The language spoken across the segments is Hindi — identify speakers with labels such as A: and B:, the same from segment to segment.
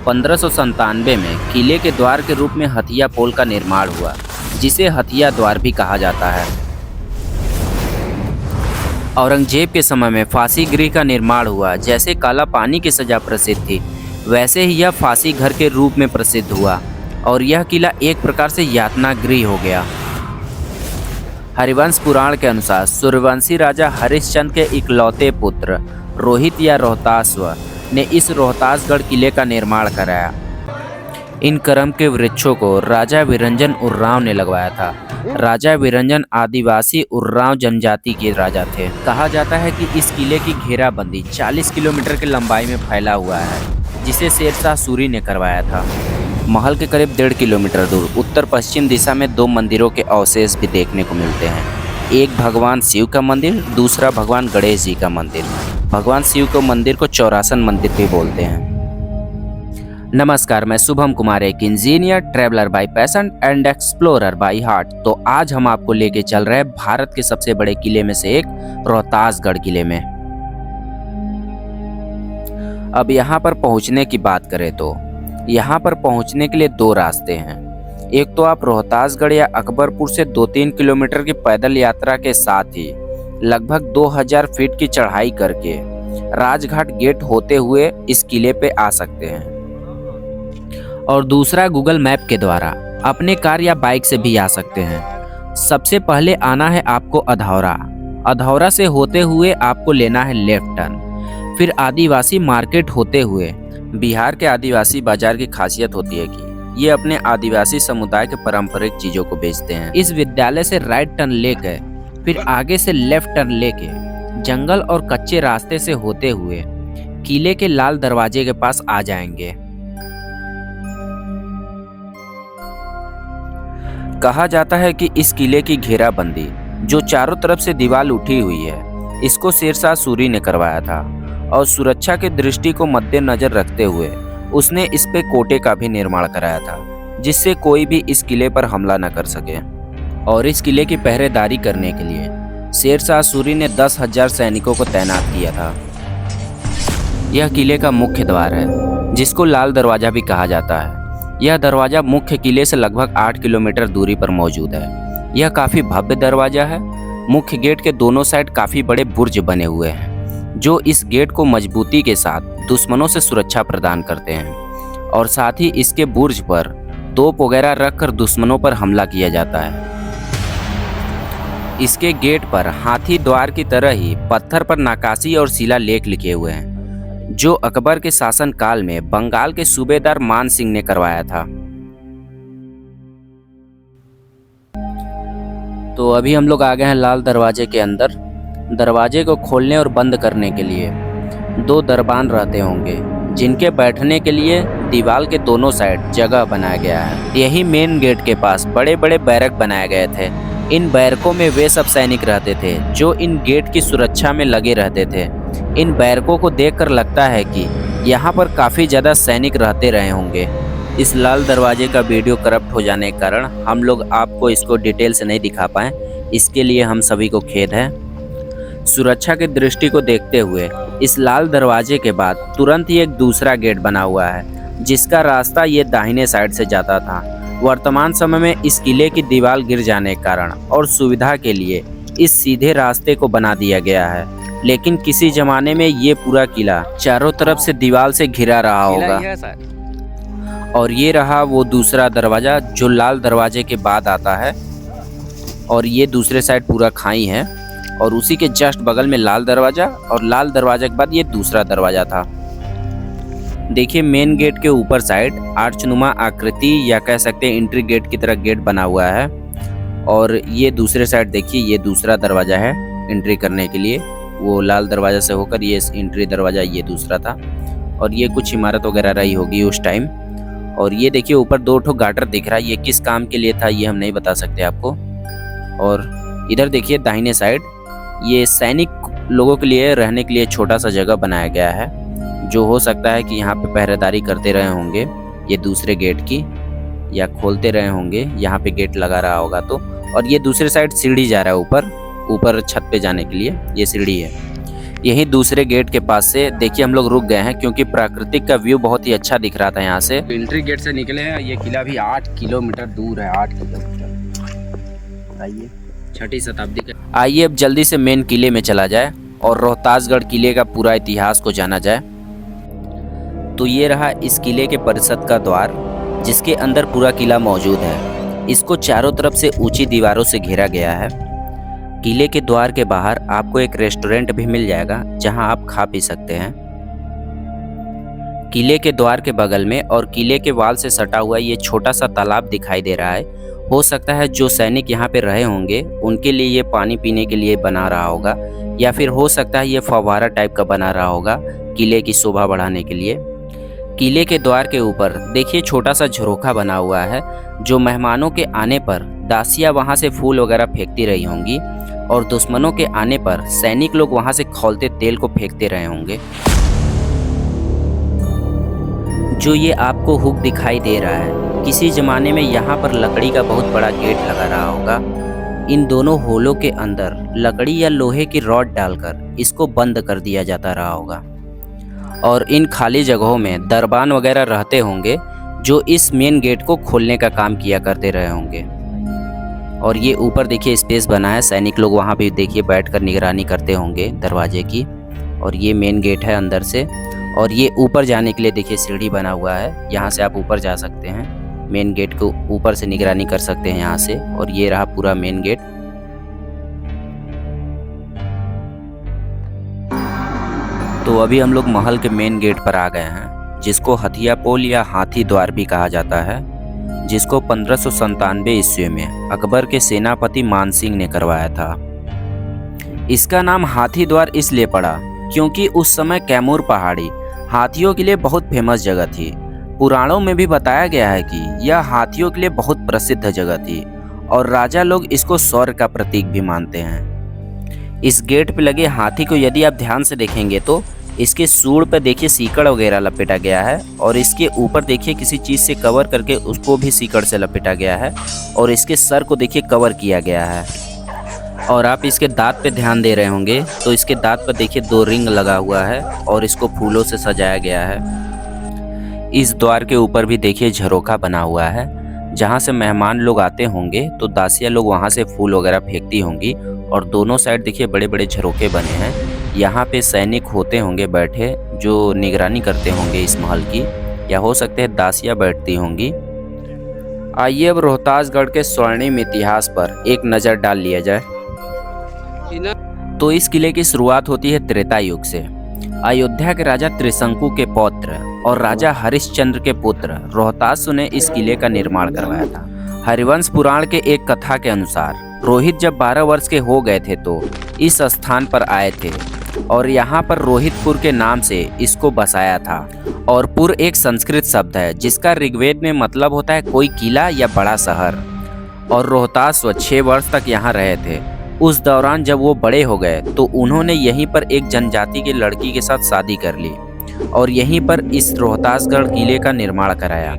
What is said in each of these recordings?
A: 1597 में किले के द्वार के रूप में हथिया पोल का निर्माण हुआ, जिसे हथिया द्वार भी कहा जाता है। औरंगजेब के समय में फांसी गृह का निर्माण हुआ। जैसे काला पानी की सजा प्रसिद्ध थी, वैसे ही यह फांसी घर के रूप में प्रसिद्ध हुआ और यह किला एक प्रकार से यातना गृह हो गया। हरिवंश पुराण के अनुसार सूर्यवंशी राजा हरिश्चंद्र के इकलौते पुत्र रोहित या रोहताश्व ने इस रोहतासगढ़ किले का निर्माण कराया। इन करम के वृक्षों को राजा वीरंजन उर्रांव ने लगवाया था। राजा वीरंजन आदिवासी उर्रांव जनजाति के राजा थे। कहा जाता है कि इस किले की घेराबंदी 40 किलोमीटर की लंबाई में फैला हुआ है, जिसे शेरशाह सूरी ने करवाया था। महल के करीब 1.5 किलोमीटर दूर उत्तर पश्चिम दिशा में 2 मंदिरों के अवशेष भी देखने को मिलते हैं। एक भगवान शिव का मंदिर, दूसरा भगवान गणेश जी का मंदिर। भगवान शिव को मंदिर को चौरासन मंदिर भी बोलते हैं। नमस्कार, मैं शुभम कुमार, एक engineer, traveller bye passion and explorer by heart. तो आज हम आपको लेके चल रहे हैं भारत के सबसे बड़े किले में से एक रोहतासगढ़ किले में। अब यहाँ पर पहुँचने की बात करें तो यहाँ पर पहुँचने के लिए 2 रास्ते हैं। एक तो आप रोहतासगढ़ या अकबरपुर से 2-3 किलोमीटर की पैदल यात्रा के साथ ही लगभग 2000 फीट की चढ़ाई करके राजघाट गेट होते हुए इस किले पे आ सकते हैं, और दूसरा गूगल मैप के द्वारा अपने कार या बाइक से भी आ सकते हैं। सबसे पहले आना है आपको अधौरा। अधौरा से होते हुए आपको लेना है लेफ्ट टर्न। फिर आदिवासी मार्केट होते हुए, बिहार के आदिवासी बाजार की खासियत होती है कि ये अपने आदिवासी समुदाय के पारंपरिक चीजों को बेचते हैं। इस विद्यालय से राइट टर्न लेकर फिर आगे से लेफ्ट टर्न लेके जंगल और कच्चे रास्ते से होते हुए किले के लाल दरवाजे के पास आ जाएंगे। कहा जाता है कि इस किले की घेराबंदी जो चारों तरफ से दीवार उठी हुई है, इसको शेरशाह सूरी ने करवाया था और सुरक्षा की दृष्टि को मद्देनजर रखते हुए उसने इस पे कोटे का भी निर्माण कराया था, जिससे कोई भी इस किले पर हमला न कर सके। और इस किले की पहरेदारी करने के लिए शेरशाह सूरी ने 10,000 सैनिकों को तैनात किया था। यह किले का मुख्य द्वार है, जिसको लाल दरवाजा भी कहा जाता है। यह दरवाजा मुख्य किले से लगभग 8 किलोमीटर दूरी पर मौजूद है। यह काफी भव्य दरवाजा है। मुख्य गेट के दोनों साइड काफी बड़े बुर्ज बने हुए हैं, जो इस गेट को मजबूती के साथ दुश्मनों से सुरक्षा प्रदान करते हैं, और साथ ही इसके बुर्ज पर तोप वगैरह रखकर दुश्मनों पर हमला किया जाता है। इसके गेट पर हाथी द्वार की तरह ही पत्थर पर नक्काशी और शिलालेख लिखे हुए हैं, जो अकबर के शासन काल में बंगाल के सूबेदार मान सिंह ने करवाया था। तो अभी हम लोग आ गए हैं लाल दरवाजे के अंदर। दरवाजे को खोलने और बंद करने के लिए 2 दरबान रहते होंगे, जिनके बैठने के लिए दीवार के दोनों साइड जगह बनाया गया है। यही मेन गेट के पास बड़े बड़े बैरक बनाए गए थे। इन बैरकों में वे सब सैनिक रहते थे जो इन गेट की सुरक्षा में लगे रहते थे। इन बैरकों को देखकर लगता है कि यहाँ पर काफ़ी ज़्यादा सैनिक रहते रहे होंगे। इस लाल दरवाजे का वीडियो करप्ट हो जाने के कारण हम लोग आपको इसको डिटेल से नहीं दिखा पाए, इसके लिए हम सभी को खेद है। सुरक्षा की दृष्टि को देखते हुए इस लाल दरवाजे के बाद तुरंत ही एक दूसरा गेट बना हुआ है, जिसका रास्ता ये दाहिने साइड से जाता था। वर्तमान समय में इस किले की दीवार गिर जाने के कारण और सुविधा के लिए इस सीधे रास्ते को बना दिया गया है, लेकिन किसी जमाने में ये पूरा किला चारों तरफ से दीवार से घिरा रहा होगा। और ये रहा वो दूसरा दरवाजा जो लाल दरवाजे के बाद आता है, और ये दूसरे साइड पूरा खाई है, और उसी के जस्ट बगल में लाल दरवाजा, और लाल दरवाजे के बाद ये दूसरा दरवाजा था। देखिए मेन गेट के ऊपर साइड आर्चनुमा आकृति या कह सकते हैं एंट्री गेट की तरह गेट बना हुआ है, और ये दूसरे साइड देखिए ये दूसरा दरवाजा है एंट्री करने के लिए। वो लाल दरवाजा से होकर ये एंट्री दरवाजा ये दूसरा था, और ये कुछ इमारत वगैरह रही होगी उस टाइम। और ये देखिए ऊपर 2 ठो गाटर दिख रहा है, ये किस काम के लिए था ये हम नहीं बता सकते आपको। और इधर देखिए दाहिने साइड ये सैनिक लोगों के लिए रहने के लिए छोटा सा जगह बनाया गया है, जो हो सकता है कि यहाँ पे पहरेदारी करते रहे होंगे ये दूसरे गेट की, या खोलते रहे होंगे यहाँ पे गेट लगा रहा होगा तो। और ये दूसरे साइड सीढ़ी जा रहा है ऊपर छत पे जाने के लिए, ये सीढ़ी है। यही दूसरे गेट के पास से देखिए हम लोग रुक गए हैं, क्योंकि प्राकृतिक का व्यू बहुत ही अच्छा दिख रहा था यहाँ से। एंट्री गेट से निकले हैं, ये किला भी 8 किलोमीटर दूर है, 8 किलोमीटर। आइए, 6वीं शताब्दी का। आइए अब जल्दी से मेन किले में चला जाए और रोहतासगढ़ किले का पूरा इतिहास को जाना जाए। तो ये रहा इस किले के परिषद का द्वार, जिसके अंदर पूरा किला मौजूद है। इसको चारों तरफ से ऊंची दीवारों से घेरा गया है। किले के द्वार के बाहर आपको एक रेस्टोरेंट भी मिल जाएगा, जहां आप खा पी सकते हैं। किले के द्वार के बगल में और किले के वाल से सटा हुआ ये छोटा सा तालाब दिखाई दे रहा है। हो सकता है जो सैनिक यहाँ पे रहे होंगे उनके लिए ये पानी पीने के लिए बना रहा होगा, या फिर हो सकता है ये फव्वारा टाइप का बना रहा होगा किले की शोभा बढ़ाने के लिए। किले के द्वार के ऊपर देखिए छोटा सा झरोखा बना हुआ है, जो मेहमानों के आने पर दासियां वहां से फूल वगैरह फेंकती रही होंगी, और दुश्मनों के आने पर सैनिक लोग वहां से खौलते तेल को फेंकते रहे होंगे। जो ये आपको हुक दिखाई दे रहा है, किसी जमाने में यहाँ पर लकड़ी का बहुत बड़ा गेट लगा रहा होगा। इन दोनों होलों के अंदर लकड़ी या लोहे की रॉड डालकर इसको बंद कर दिया जाता रहा होगा, और इन खाली जगहों में दरबान वगैरह रहते होंगे, जो इस मेन गेट को खोलने का काम किया करते रहे होंगे। और ये ऊपर देखिए स्पेस बना है, सैनिक लोग वहाँ भी देखिए बैठकर निगरानी करते होंगे दरवाजे की। और ये मेन गेट है अंदर से, और ये ऊपर जाने के लिए देखिए सीढ़ी बना हुआ है, यहाँ से आप ऊपर जा सकते हैं। मेन गेट को ऊपर से निगरानी कर सकते हैं यहाँ से। और ये रहा पूरा मेन गेट। तो अभी हम लोग महल के मेन गेट पर आ गए हैं, जिसको हथिया पोल या हाथी द्वार भी कहा जाता है, जिसको 1597 ईस्वी में अकबर के सेनापति मानसिंह ने करवाया था। इसका नाम हाथी द्वार इसलिए पड़ा क्योंकि उस समय कैमूर पहाड़ी हाथियों के लिए बहुत फेमस जगह थी। पुराणों में भी बताया गया है कि यह हाथियों के लिए बहुत प्रसिद्ध जगह थी, और राजा लोग इसको शौर्य का प्रतीक भी मानते हैं। इस गेट पे लगे हाथी को यदि आप ध्यान से देखेंगे तो इसके सूंड पर देखिए सीकड़ वगैरह लपेटा गया है, और इसके ऊपर देखिए किसी चीज़ से कवर करके उसको भी सीकड़ से लपेटा गया है, और इसके सर को देखिए कवर किया गया है। और आप इसके दांत पे ध्यान दे रहे होंगे तो इसके दांत पर देखिए 2 रिंग लगा हुआ है, और इसको फूलों से सजाया गया है। इस द्वार के ऊपर भी देखिए झरोखा बना हुआ है, जहाँ से मेहमान लोग आते होंगे तो दासियाँ लोग वहाँ से फूल वगैरह फेंकती होंगी, और दोनों साइड देखिए बड़े बड़े झरोखे बने हैं। यहाँ पे सैनिक होते होंगे बैठे, जो निगरानी करते होंगे इस महल की, या हो सकते हैं दासियाँ बैठती होंगी। आइए अब रोहतासगढ़ के स्वर्णिम इतिहास पर एक नज़र डाल लिया जाए। तो इस किले की शुरुआत होती है त्रेता युग से। अयोध्या के राजा त्रिशंकु के पौत्र और राजा हरिश्चंद्र के पुत्र रोहतासु ने इस किले का निर्माण करवाया था। हरिवंश पुराण के एक कथा के अनुसार रोहित जब 12 वर्ष के हो गए थे तो इस स्थान पर आए थे, और यहाँ पर रोहितपुर के नाम से इसको बसाया था। और पुर एक संस्कृत शब्द है, जिसका ऋग्वेद में मतलब होता है कोई किला या बड़ा शहर। और रोहतास 6 वर्ष तक यहाँ रहे थे। उस दौरान जब वो बड़े हो गए तो उन्होंने यहीं पर एक जनजाति की लड़की के साथ शादी कर ली, और यहीं पर इस रोहतासगढ़ किले का निर्माण कराया।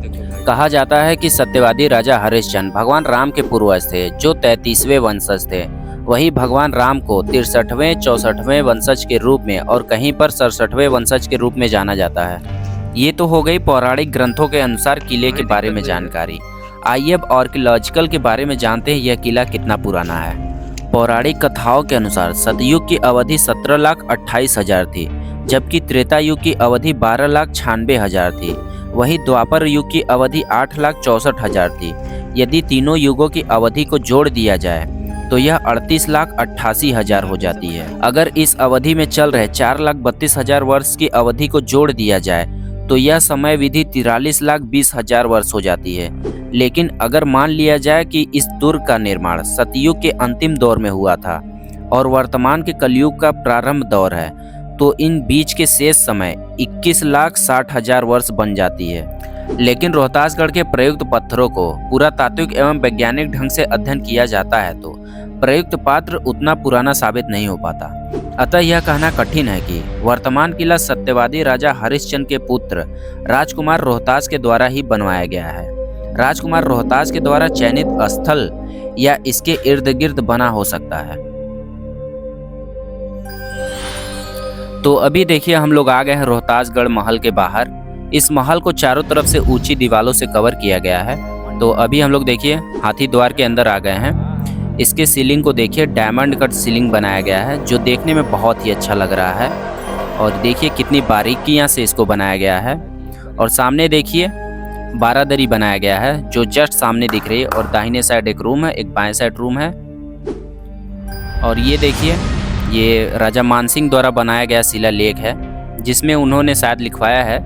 A: कहा जाता है कि सत्यवादी राजा हरिश्चंद्र भगवान राम के पूर्वज थे, जो 33वें वंशज थे। वही भगवान राम को 63वें 64वें वंशज के रूप में और कहीं पर 67वें वंशज के रूप में जाना जाता है। ये तो हो गई पौराणिक ग्रंथों के अनुसार किले के बारे में जानकारी। आइए अब आर्कियोलॉजिकल के बारे में जानते हैं यह किला कितना पुराना है। पौराणिक कथाओं के अनुसार सतयुग की अवधि 17,28,000 थी, जबकि त्रेता युग की अवधि 12,96,000 थी। वहीं द्वापर युग की अवधि 8,64,000 थी। यदि तीनों युगों की अवधि को जोड़ दिया जाए तो यह 38,88,000 हो जाती है। अगर इस अवधि में चल रहे 4,32,000 वर्ष की अवधि को जोड़ दिया जाए तो यह समय विधि 43,20,000 वर्ष हो जाती है। लेकिन अगर मान लिया जाए कि इस दुर्ग का निर्माण सतयुग के अंतिम दौर में हुआ था और वर्तमान के कलयुग का प्रारंभ दौर है, तो इन बीच के शेष समय 21,60,000 वर्ष बन जाती है। लेकिन रोहतासगढ़ के प्रयुक्त पत्थरों को पुरातात्विक एवं वैज्ञानिक ढंग से अध्ययन किया जाता है तो प्रयुक्त पात्र उतना पुराना साबित नहीं हो पाता। अतः यह कहना कठिन है कि वर्तमान किला सत्यवादी राजा हरिश्चंद्र के पुत्र राजकुमार रोहतास के द्वारा ही बनवाया गया है। राजकुमार रोहतास के द्वारा चयनित स्थल या इसके इर्द गिर्द बना हो सकता है। तो अभी देखिए हम लोग आ गए हैं रोहतासगढ़ महल के बाहर। इस महल को चारों तरफ से ऊंची दीवारों से कवर किया गया है। तो अभी हम लोग देखिए हाथी द्वार के अंदर आ गए हैं। इसके सीलिंग को देखिए डायमंड कट सीलिंग बनाया गया है, जो देखने में बहुत ही अच्छा लग रहा है। और देखिए कितनी बारीकियां से इसको बनाया गया है। और सामने देखिए बारादरी बनाया गया है, जो जस्ट सामने दिख रही है। और दाहिने साइड एक रूम है, एक बाएं साइड रूम है। और ये देखिए ये राजा मानसिंह द्वारा बनाया गया शिलालेख है, जिसमें उन्होंने शायद लिखवाया है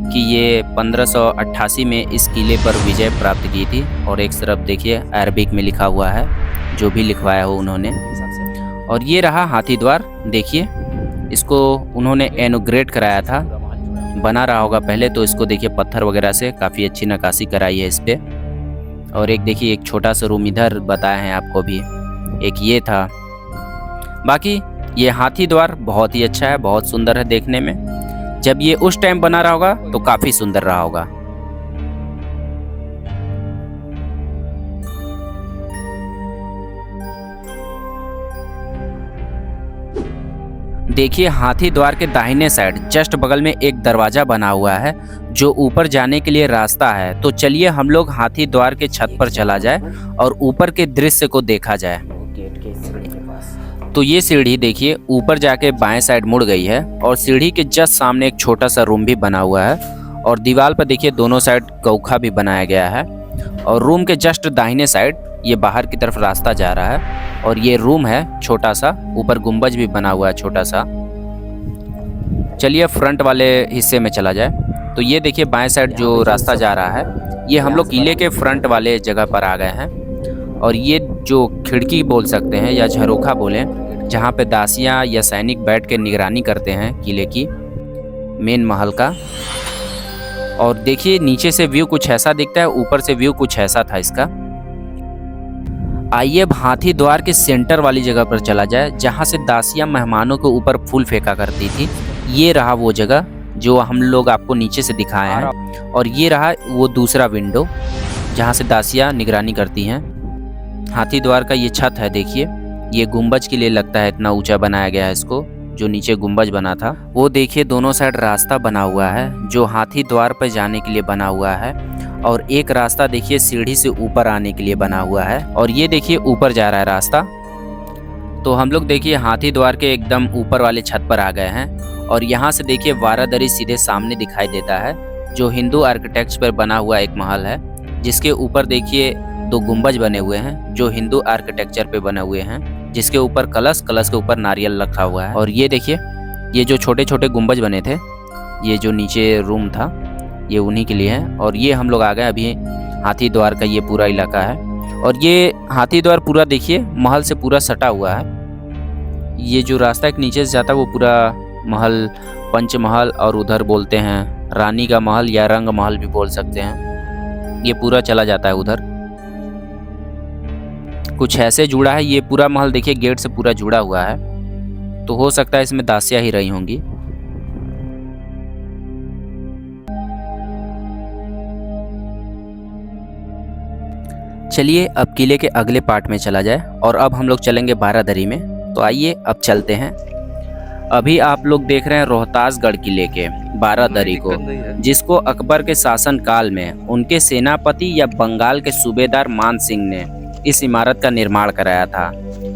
A: कि ये 1588 में इस किले पर विजय प्राप्त की थी। और एक तरफ देखिए अरबिक में लिखा हुआ है, जो भी लिखवाया हो उन्होंने। और ये रहा हाथी द्वार, देखिए इसको उन्होंने इनॉग्रेट कराया था, बना रहा होगा पहले। तो इसको देखिए पत्थर वगैरह से काफ़ी अच्छी नक्काशी कराई है इस पर। और एक देखिए एक छोटा सा रूम इधर बताए हैं आपको भी, एक ये था। बाकी ये हाथी द्वार बहुत ही अच्छा है, बहुत सुंदर है देखने में। जब ये उस टाइम बना रहा होगा तो काफ़ी सुंदर रहा होगा। देखिए हाथी द्वार के दाहिने साइड जस्ट बगल में एक दरवाजा बना हुआ है, जो ऊपर जाने के लिए रास्ता है। तो चलिए हम लोग हाथी द्वार के छत पर चला जाए और ऊपर के दृश्य को देखा जाए। तो ये सीढ़ी देखिए ऊपर जाके बाएं साइड मुड़ गई है, और सीढ़ी के जस्ट सामने एक छोटा सा रूम भी बना हुआ है। और दीवार पर देखिए दोनों साइड कौखा भी बनाया गया है। और रूम के जस्ट दाहिने साइड ये बाहर की तरफ रास्ता जा रहा है। और ये रूम है छोटा सा, ऊपर गुंबज भी बना हुआ है छोटा सा। चलिए फ्रंट वाले हिस्से में चला जाए। तो ये देखिए बाएं साइड जो रास्ता जा रहा है, ये हम लोग किले के फ्रंट वाले जगह पर आ गए हैं। और ये जो खिड़की बोल सकते हैं या झरोखा बोलें, जहाँ पे दासियाँ या सैनिक बैठ के निगरानी करते हैं किले की, मेन महल का। और देखिए नीचे से व्यू कुछ ऐसा दिखता है, ऊपर से व्यू कुछ ऐसा था इसका। आइए अब हाथी द्वार के सेंटर वाली जगह पर चला जाए, जहाँ से दासियाँ मेहमानों के ऊपर फूल फेंका करती थी। ये रहा वो जगह जो हम लोग आपको नीचे से दिखाए हैं। और ये रहा वो दूसरा विंडो, जहाँ से दासियाँ निगरानी करती हैं। हाथी द्वार का ये छत है, देखिए ये गुंबज के लिए लगता है इतना ऊंचा बनाया गया है इसको, जो नीचे गुंबज बना था। वो देखिए दोनों साइड रास्ता बना हुआ है, जो हाथी द्वार पर जाने के लिए बना हुआ है। और एक रास्ता देखिए सीढ़ी से ऊपर आने के लिए बना हुआ है। और ये देखिए ऊपर जा रहा है रास्ता। तो हम लोग देखिए हाथी द्वार के एकदम ऊपर वाले छत पर आ गए हैं। और यहाँ से देखिए बारादरी सीधे सामने दिखाई देता है, जो हिंदू आर्किटेक्चर पर बना हुआ एक महल है, जिसके ऊपर देखिए दो गुंबज बने हुए हैं, जो हिंदू आर्किटेक्चर पे बने हुए हैं, जिसके ऊपर कलश के ऊपर नारियल रखा हुआ है। और ये देखिए ये जो छोटे छोटे गुंबज बने थे, ये जो नीचे रूम था, ये उन्हीं के लिए है। और ये हम लोग आ गए अभी हाथी द्वार का ये पूरा इलाका है। और ये हाथी द्वार पूरा देखिए महल से पूरा सटा हुआ है। ये जो रास्ता एक नीचे से जाता है वो पूरा महल, पंचमहल, और उधर बोलते हैं रानी का महल या रंग महल भी बोल सकते हैं, ये पूरा चला जाता है उधर। कुछ ऐसे जुड़ा है ये पूरा महल, देखिए गेट से पूरा जुड़ा हुआ है। तो हो सकता है इसमें दासियाँ ही रही होंगी। चलिए अब किले के अगले पार्ट में चला जाए, और अब हम लोग चलेंगे बारादरी में। तो आइए अब चलते हैं। अभी आप लोग देख रहे हैं रोहतासगढ़ किले के बारादरी को, जिसको अकबर के शासन काल में उनके सेनापति या बंगाल के सूबेदार मान सिंह ने इस इमारत का निर्माण कराया था।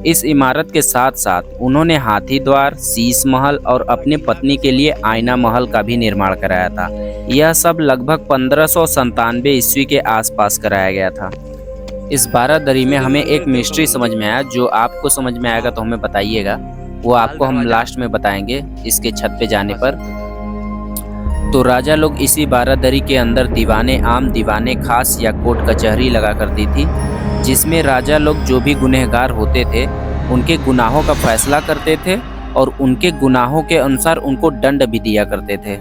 A: इस इमारत के साथ साथ उन्होंने हाथी द्वार, शीश महल और अपनी पत्नी के लिए आईना महल का भी निर्माण कराया था। यह सब लगभग 1597 ईस्वी के आसपास कराया गया था। इस बारादरी में हमें एक मिस्ट्री समझ में आया, जो आपको समझ में आएगा तो हमें बताइएगा, वो आपको हम लास्ट में बताएंगे इसके छत पे जाने पर। तो राजा लोग इसी बारादरी के अंदर दीवाने आम, दीवाने खास या कोर्ट कचहरी लगा करती थी, जिसमें राजा लोग जो भी गुनहगार होते थे उनके गुनाहों का फैसला करते थे और उनके गुनाहों के अनुसार उनको दंड भी दिया करते थे।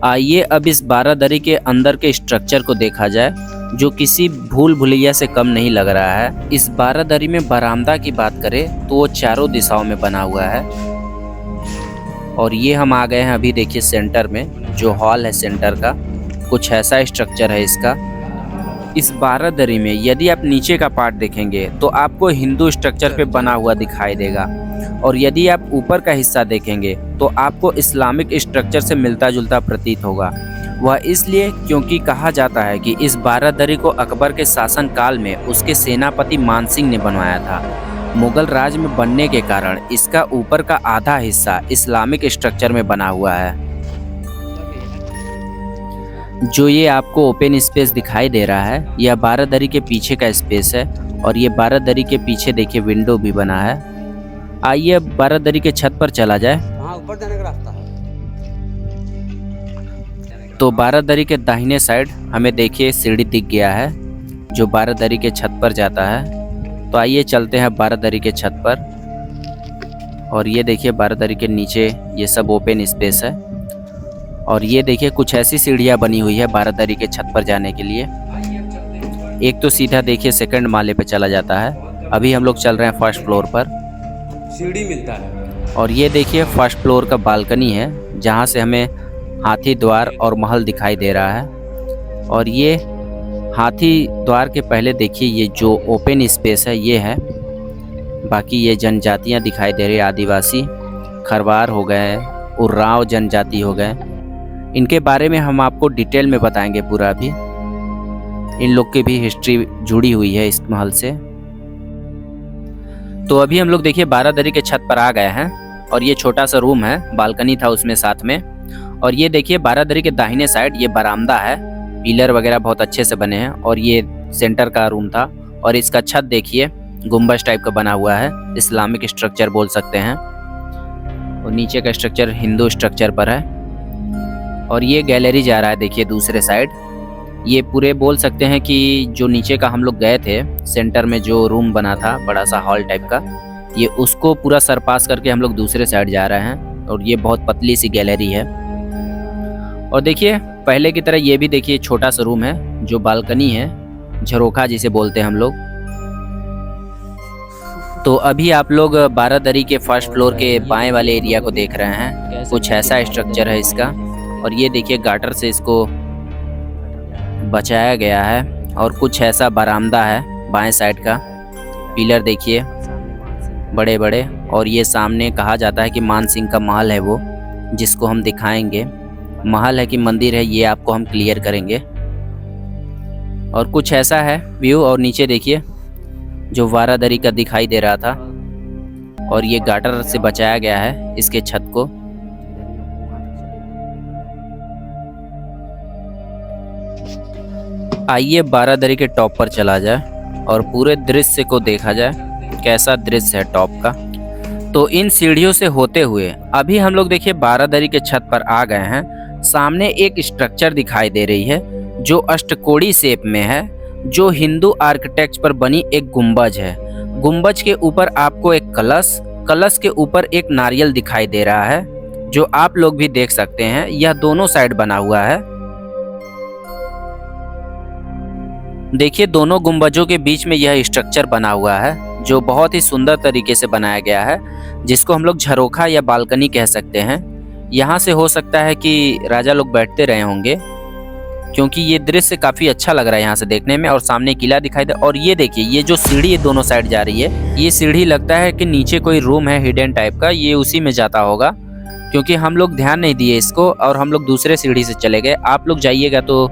A: आइए अब इस बारादरी के अंदर के स्ट्रक्चर को देखा जाए, जो किसी भूल भुलैया से कम नहीं लग रहा है। इस बारादरी में बरामदा की बात करें तो वो चारों दिशाओं में बना हुआ है। और ये हम आ गए हैं अभी देखिए सेंटर में, जो हॉल है सेंटर का, कुछ ऐसा स्ट्रक्चर है इसका। इस बारादरी में यदि आप नीचे का पार्ट देखेंगे तो आपको हिंदू स्ट्रक्चर पे बना हुआ दिखाई देगा। और यदि आप ऊपर का हिस्सा देखेंगे तो आपको इस्लामिक स्ट्रक्चर से मिलता जुलता प्रतीत होगा। वह इसलिए क्योंकि कहा जाता है कि इस बारादरी को अकबर के शासन काल में उसके सेनापति मानसिंह ने बनवाया था। मुगल राज में बनने के कारण इसका ऊपर का आधा हिस्सा इस्लामिक स्ट्रक्चर में बना हुआ है। जो ये आपको ओपन स्पेस दिखाई दे रहा है, यह बारादरी के पीछे का स्पेस है और ये बारादरी के पीछे देखिए विंडो भी बना है। आइए अब बारादरी के छत पर चला जाए।
B: वहाँ ऊपर जाने का रास्ता है।
A: तो बारादरी के दाहिने साइड हमें देखिए सीढ़ी दिख गया है जो बारादरी के छत पर जाता है। तो आइए चलते हैं बारादरी के छत पर। और ये देखिए बारादरी के नीचे ये सब ओपन स्पेस है और ये देखिए कुछ ऐसी सीढ़ियाँ बनी हुई है बारादरी के छत पर जाने के लिए। एक तो सीधा देखिए सेकंड माले पे चला जाता है। अभी हम लोग चल रहे हैं फर्स्ट फ्लोर पर।
B: सीढ़ी मिलता है।
A: और ये देखिए फर्स्ट फ्लोर का बालकनी है जहाँ से हमें हाथी द्वार और महल दिखाई दे रहा है। और ये हाथी द्वार के पहले देखिए ये जो ओपन स्पेस है ये है। बाकी ये जनजातियाँ दिखाई दे रही है, आदिवासी, खरवार हो गए, उर्राव जनजाति हो गए। इनके बारे में हम आपको डिटेल में बताएंगे पूरा। अभी इन लोग की भी हिस्ट्री जुड़ी हुई है इस महल से। तो अभी हम लोग देखिए बारादरी के छत पर आ गए हैं और ये छोटा सा रूम है, बालकनी था उसमें साथ में। और ये देखिए बारादरी के दाहिने साइड ये बरामदा है, पिलर वगैरह बहुत अच्छे से बने हैं और ये सेंटर का रूम था। और इसका छत देखिए गुम्बज टाइप का बना हुआ है, इस्लामिक स्ट्रक्चर बोल सकते हैं। और नीचे का स्ट्रक्चर हिंदू स्ट्रक्चर पर है। और ये गैलरी जा रहा है देखिए दूसरे साइड। ये पूरे बोल सकते हैं कि जो नीचे का हम लोग गए थे सेंटर में जो रूम बना था बड़ा सा हॉल टाइप का, ये उसको पूरा सरपास करके हम लोग दूसरे साइड जा रहे हैं। और ये बहुत पतली सी गैलरी है। और देखिए पहले की तरह ये भी देखिए छोटा सा रूम है जो बालकनी है, झरोखा जिसे बोलते हैं हम लोग। तो अभी आप लोग बारादरी के फर्स्ट फ्लोर के बाएं वाले एरिया को देख रहे हैं। कुछ ऐसा स्ट्रक्चर है इसका। और ये देखिए गाटर से इसको बचाया गया है। और कुछ ऐसा बरामदा है बाएं साइड का। पिलर देखिए बड़े बड़े। और ये सामने कहा जाता है कि मान सिंह का महल है वो, जिसको हम दिखाएंगे। महल है कि मंदिर है ये आपको हम क्लियर करेंगे। और कुछ ऐसा है व्यू। और नीचे देखिए जो बारादरी का दिखाई दे रहा था और ये गाटर से बचाया गया है इसके छत को। आइए बारादरी के टॉप पर चला जाए और पूरे दृश्य को देखा जाए कैसा दृश्य है टॉप का। तो इन सीढ़ियों से होते हुए अभी हम लोग देखिए बारादरी के छत पर आ गए हैं। सामने एक स्ट्रक्चर दिखाई दे रही है जो अष्टकोणी शेप में है, जो हिंदू आर्किटेक्ट पर बनी एक गुंबज है। गुंबज के ऊपर आपको एक कलश, कलश के ऊपर एक नारियल दिखाई दे रहा है जो आप लोग भी देख सकते हैं। यह दोनों साइड बना हुआ है। देखिए दोनों गुंबजों के बीच में यह स्ट्रक्चर बना हुआ है जो बहुत ही सुंदर तरीके से बनाया गया है, जिसको हम लोग झरोखा या बालकनी कह सकते हैं। यहाँ से हो सकता है कि राजा लोग बैठते रहे होंगे, क्योंकि ये दृश्य काफ़ी अच्छा लग रहा है यहाँ से देखने में। और सामने किला दिखाई दे। और ये देखिए ये जो सीढ़ी दोनों साइड जा रही है, ये सीढ़ी लगता है कि नीचे कोई रूम है हिडन टाइप का, ये उसी में जाता होगा, क्योंकि हम लोग ध्यान नहीं दिए इसको और हम लोग दूसरे सीढ़ी से चले गए। आप लोग जाइएगा तो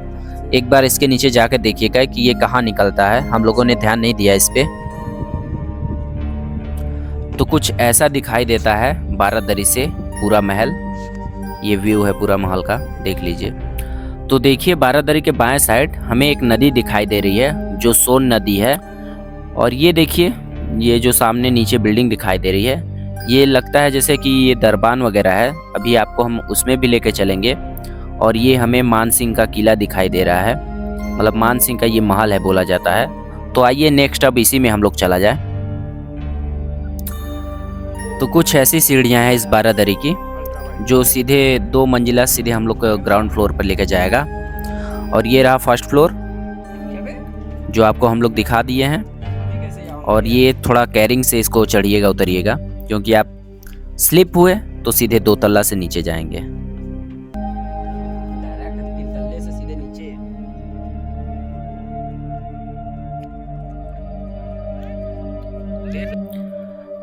A: एक बार इसके नीचे जाकर देखिएगा कि ये कहाँ निकलता है, हम लोगों ने ध्यान नहीं दिया इस पे। तो कुछ ऐसा दिखाई देता है बारादरी से पूरा महल। ये व्यू है पूरा महल का, देख लीजिए। तो देखिए बारादरी के बाएं साइड हमें एक नदी दिखाई दे रही है जो सोन नदी है। और ये देखिए ये जो सामने नीचे बिल्डिंग दिखाई दे रही है, ये लगता है जैसे कि ये दरबान वगैरह है। अभी आपको हम उसमें भी लेके चलेंगे। और ये हमें मान सिंह का किला दिखाई दे रहा है, मतलब मान सिंह का ये महल है बोला जाता है। तो आइए नेक्स्ट अब इसी में हम लोग चला जाए। तो कुछ ऐसी सीढ़ियाँ हैं इस बारादरी की जो सीधे 2 मंजिला सीधे हम लोग को ग्राउंड फ्लोर पर लेकर जाएगा। और ये रहा फर्स्ट फ्लोर जो आपको हम लोग दिखा दिए हैं। और ये थोड़ा कैरिंग से इसको चढ़िएगा उतरिएगा, क्योंकि आप स्लिप हुए तो सीधे 2 तल्ला से नीचे जाएंगे।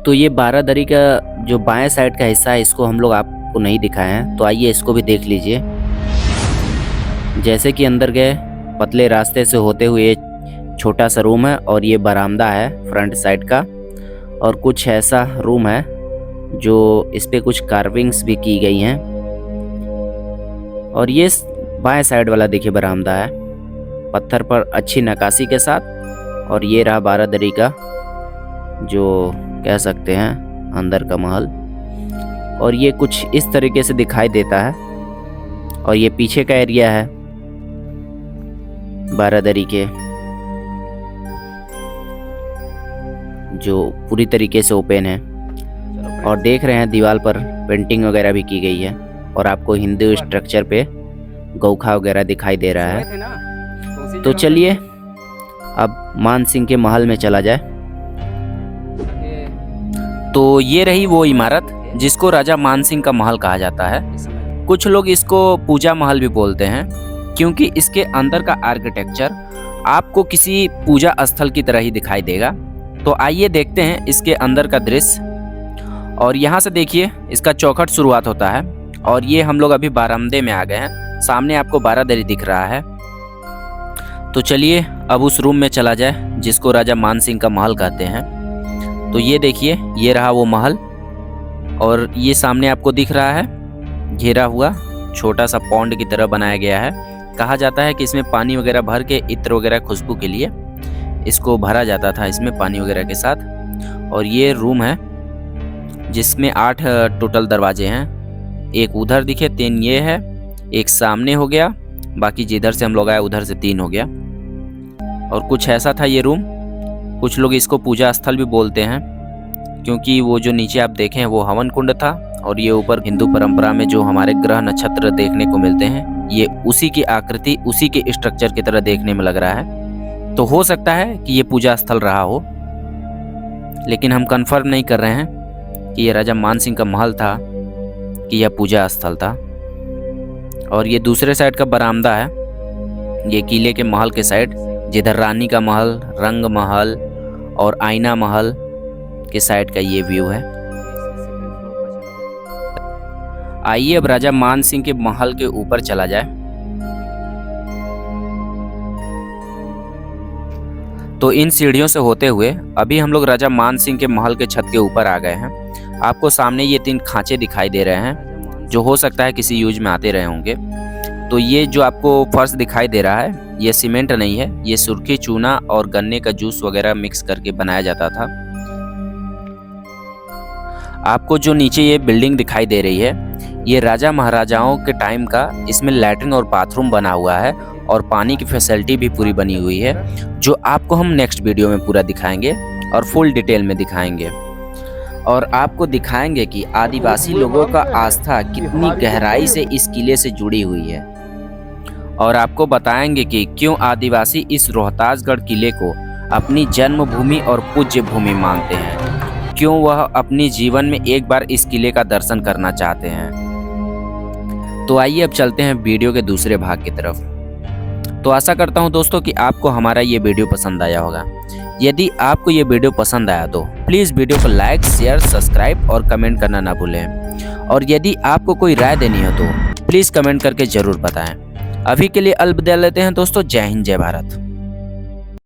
A: तो ये बारादरी का जो बाएं साइड का हिस्सा है इसको हम लोग आपको नहीं दिखाए हैं, तो आइए इसको भी देख लीजिए। जैसे कि अंदर गए पतले रास्ते से होते हुए छोटा सा रूम है और ये बरामदा है फ्रंट साइड का, और कुछ ऐसा रूम है जो इस पे कुछ कार्विंग्स भी की गई हैं। और ये बाएं साइड वाला देखिए बरामदा है पत्थर पर अच्छी नक्काशी के साथ, और ये रहा बारादरी का जो कह सकते हैं अंदर का महल, और ये कुछ इस तरीके से दिखाई देता है। और ये पीछे का एरिया है बारादरी के जो पूरी तरीके से ओपन है, और देख रहे हैं दीवार पर पेंटिंग वगैरह भी की गई है, और आपको हिंदू स्ट्रक्चर पे गौखा वगैरह दिखाई दे रहा है। तो चलिए अब मान सिंह के महल में चला जाए। तो ये रही वो इमारत जिसको राजा मान सिंह का महल कहा जाता है। कुछ लोग इसको पूजा महल भी बोलते हैं क्योंकि इसके अंदर का आर्किटेक्चर आपको किसी पूजा स्थल की तरह ही दिखाई देगा। तो आइए देखते हैं इसके अंदर का दृश्य। और यहाँ से देखिए इसका चौखट शुरुआत होता है, और ये हम लोग अभी बारामदे में आ गए हैं। सामने आपको बारादरी दिख रहा है। तो चलिए अब उस रूम में चला जाए जिसको राजा मान सिंह का महल कहते हैं। तो ये देखिए ये रहा वो महल, और ये सामने आपको दिख रहा है घेरा हुआ छोटा सा पॉन्ड की तरह बनाया गया है। कहा जाता है कि इसमें पानी वगैरह भर के इत्र वगैरह खुशबू के लिए इसको भरा जाता था इसमें पानी वगैरह के साथ। और ये रूम है जिसमें 8 टोटल दरवाजे हैं। एक उधर दिखे 3 ये है, एक सामने हो गया, बाकी जिधर से हम लोग आए उधर से 3 हो गया। और कुछ ऐसा था ये रूम। कुछ लोग इसको पूजा स्थल भी बोलते हैं क्योंकि वो जो नीचे आप देखें वो हवन कुंड था, और ये ऊपर हिंदू परंपरा में जो हमारे ग्रह नक्षत्र देखने को मिलते हैं ये उसी की आकृति उसी के स्ट्रक्चर की तरह देखने में लग रहा है। तो हो सकता है कि ये पूजा स्थल रहा हो, लेकिन हम कंफर्म नहीं कर रहे हैं कि ये राजा मान सिंह का महल था कि यह पूजा स्थल था। और ये दूसरे साइड का बरामदा है, ये किले के महल के साइड, जिधर रानी का महल, रंग महल और आईना महल के साइड का ये व्यू है। आइए अब राजा मान सिंह के महल के ऊपर चला जाए। तो इन सीढ़ियों से होते हुए अभी हम लोग राजा मान सिंह के महल के छत के ऊपर आ गए हैं। आपको सामने ये 3 खांचे दिखाई दे रहे हैं जो हो सकता है किसी यूज में आते रहे होंगे। तो ये जो आपको फर्श दिखाई दे रहा है ये सीमेंट नहीं है, ये सुर्खी, चूना और गन्ने का जूस वगैरह मिक्स करके बनाया जाता था। आपको जो नीचे ये बिल्डिंग दिखाई दे रही है ये राजा महाराजाओं के टाइम का, इसमें लैट्रिन और बाथरूम बना हुआ है और पानी की फैसिलिटी भी पूरी बनी हुई है, जो आपको हम नेक्स्ट वीडियो में पूरा दिखाएंगे और फुल डिटेल में दिखाएंगे। और आपको दिखाएंगे कि आदिवासी लोगों का आस्था कितनी गहराई से इस किले से जुड़ी हुई है, और आपको बताएंगे कि क्यों आदिवासी इस रोहतासगढ़ किले को अपनी जन्मभूमि और पूज्य भूमि मानते हैं, क्यों वह अपनी जीवन में एक बार इस किले का दर्शन करना चाहते हैं। तो आइए अब चलते हैं वीडियो के दूसरे भाग की तरफ। तो आशा करता हूं दोस्तों कि आपको हमारा ये वीडियो पसंद आया होगा। यदि आपको ये वीडियो पसंद आया तो प्लीज़ वीडियो को लाइक, शेयर, सब्सक्राइब और कमेंट करना ना भूलें। और यदि आपको कोई राय देनी हो तो प्लीज़ कमेंट करके ज़रूर बताएं। अभी के लिए अलविदा लेते हैं दोस्तों। जय हिंद, जय भारत।